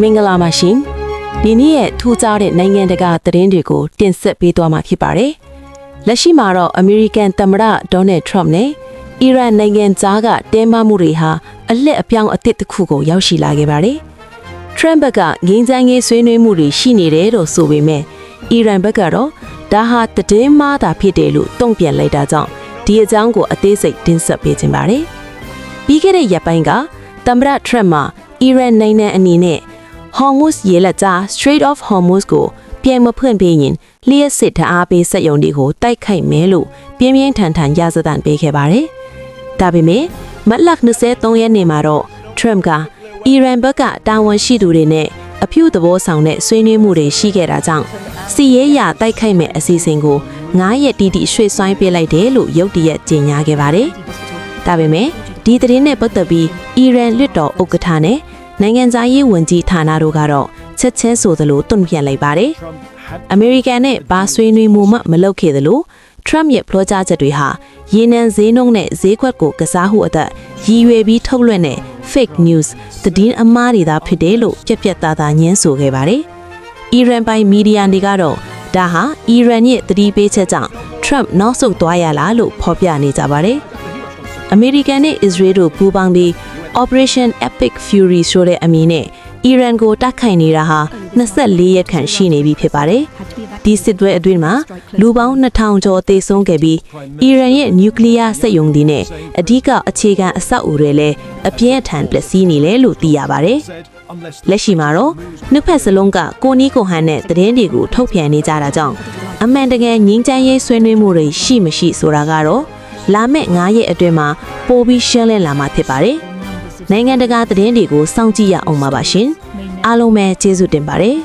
မင်္ဂလာပါရှင်ဒီနေ့ရဲ့ထူးခြားတဲ့နိုင်ငံတကာသတင်းတွေကိုတင်ဆက်ပေးသွားမှာဖြစ်ပါတယ်လက်ရှိမှာတော့အမေရိကန်သမ္မတဒေါ်နယ်ထရမ့်နဲ့အီရန်နိုင်ငံသားကတင်းမာမှုတွေဟာအလက်အပြောင်းအသစ်တစ်ခုကိုရောက်ရှိလာခဲ့ပါတယ်ထရမ့်ဘက်ကငင်းချမ်းရေးဆွေးနွေးမှုတွေရှိနေတယ်လို့ဆိုပေမဲ့အီရန်ဘက်ကတော့ဒါဟာသတင်းမှားတာဖြစ်တယ်လို့တုံ့ပြန်လိုက်တာကြောင့်ဒီအကြောင်းကိုအသေးစိတ်တင်ဆက်ပေးခြင်းပါတယ်ပြီးခဲ့တဲ့ရက်ပိုင်းကသမ္မတထရမ့်မှာအီရန်နိုင်ငံအနေနဲ့ Hormuz ရေလက်ကြား Strait of Hormuz ကိုပြန်မဖွင့်ပေးရင်လျှက်စစ်ဓာတ်အားပေးစက်ရုံတွေကိုတိုက်ခိုက်မယ်လို့ပြင်းပြင်းထန်ထန်ရာဇသံပေးခဲ့ပါတယ်။ဒါပေမဲ့မတ်လ23ရက်နေ့မှာတော့ Trump ကအီရန်ဘက်ကတာဝန်ရှိသူတွေနဲ့အဖြူသဘောဆောင်တဲ့ဆွေးနွေးမှုတွေရှိခဲ့တာကြောင့်စီရေးရတိုက်ခိုက်မဲ့အစီအစဉ်ကို9ရက်တိတိရွှေ့ဆိုင်းပေးလိုက်တယ်လို့ရုတ်တရက်ကြေညာခဲ့ပါတယ်။ဒါပေမဲ့ဒီသတင်းနဲ့ပတ်သက်ပြီးအီရန်လွှတ်တော်ဥက္ကဋ္ဌနဲ့နိုင်ငံသားရေးဝန်ကြီးဌာနတို့ကတော့ချက်ချင်းဆိုသလိုတုံ့ပြန်လိုက်ပါတယ်။အမေရိကန်နဲ့ဘာဆွေးနွေးမှုမှမလုပ်ခဲ့သလိုထရမ့်ရဲ့ပြောကြားချက်တွေဟာရေနံဈေးနှုန်းနဲ့ဈေးကွက်ကိုကစားမှုအသက်ရည်ရွယ်ပြီးထုတ်လွှင့်တဲ့ fake news သတင်းအမှားတွေသာဖြစ်တယ်လို့ပြတ်သားသားညင်းဆိုခဲ့ပါတယ်။အီရန်ပိုင်မီဒီယာတွေကတော့ဒါဟာအီရန်ရဲ့သတိပေးချက်ကြောင့်ထရမ့်နောက်ဆုတ်သွားရလားလို့ဖော်ပြနေကြပါတယ်။အမေရိကန်နဲ့အစ္စရေးတို့ပူးပေါင်းပြီး Operation Epic Fury ဆိုတဲ့အမည်နဲ့အီရန်ကိုတိုက်ခိုက်နေတာဟာ24ရက်ခန့်ရှိနေပြီဖြစ်ပါတယ်။ဒီစစ်ပွဲအတွင်းမှာလူပေါင်း2000ကျော်သေဆုံးခဲ့ပြီးအီရန်ရဲ့နျူကလ িয়ার စက်ရုံတွေနဲ့အဓိကအခြေခံအဆောက်အဦတွေလည်းအပြင်းအထန်ပျက်စီးနေတယ်လို့သိရပါတယ်။လက်ရှိမှာတော့နှစ်ဖက်စလုံးကကိုနီးကိုဟန်နဲ့သတင်းတွေကိုထုတ်ပြန်နေကြတာကြောင့်အမှန်တကယ်ငြင်းချမ်းရေးဆွေးနွေးမှုတွေရှိမရှိဆိုတာကတော့လာမယ့်9ရက်အတွင်းမှာပိုပြီးရှင်းလင်းလာမှာဖြစ်ပါတယ်။နိုင်ငံတကာသတင်းတွေကိုစောင့်ကြည့်ရအောင်ပါရှင်အားလုံးပဲကျေးဇူးတင်ပါတယ်